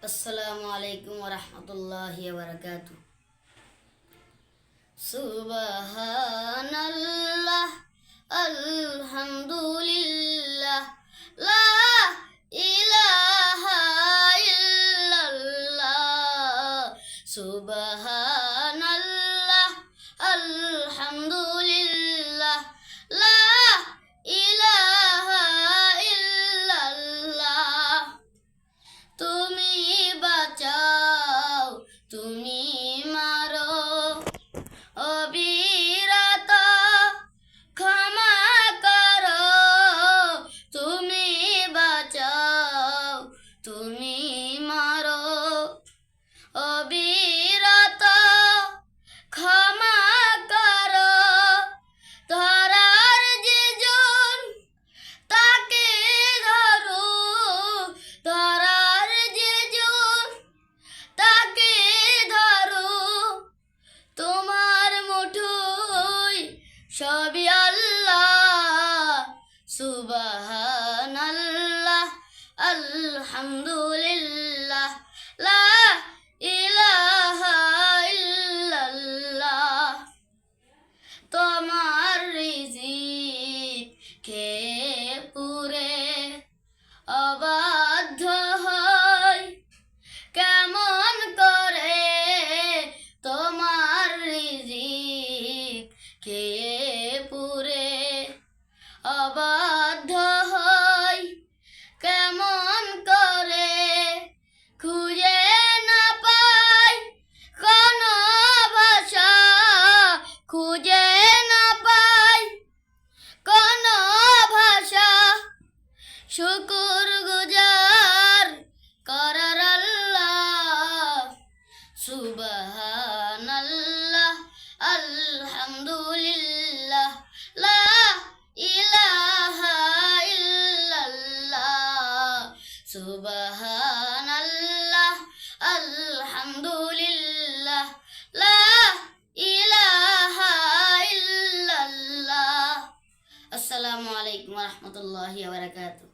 আসসালামু আলাইকুম ওয়া রাহমাতুল্লাহি ওয়া বারাকাতুহু। সুবহানাল্লাহ, আলহামদুলিল্লাহ, লা ইলাহা ইল্লাল্লাহ। সুবহানাল্লাহ, আলহামদুলিল্লাহ, লা ইলাহা ইল্লাল্লাহ। তুমি বাঁচাও, তুমি মারো, অবিরত ক্ষমা করো। তুমি বাঁচাও, তুমি মারো, অবিরত ক্ষমা করো। ধরার যে জন তাকে ধরো, ধরার যে জন তাকে ধরো। তোমার মুঠোয় সবই আল্লাহ। সুবহানাল্লাহ, আলহামদুলিল্লাহ, লা ইলাহা ইল্লাল্লাহ। তোমার রিজিক খেয়ে পুরে অবাধ্য হয় কেমন করে। তোমার রিজিক খেয়ে পুরে অবাধ্য হয় কেমন করে। খুঁজে না পাই কোনো ভাষা, খুঁজে না পাই কোনো ভাষা। শুকুর গুজার করার আল্লাহ। সুবহানাল্লাহ, আলহামদুলিল্লাহ, লা ইলাহা ইল্লাল্লাহ। সুবহানাল্লাহ, আলহামদুলিল্লাহ, লা ইলাহা ইল্লাল্লাহ। আসসালামু আলাইকুম ওয়া রাহমাতুল্লাহি ওয়া বারাকাতুহু।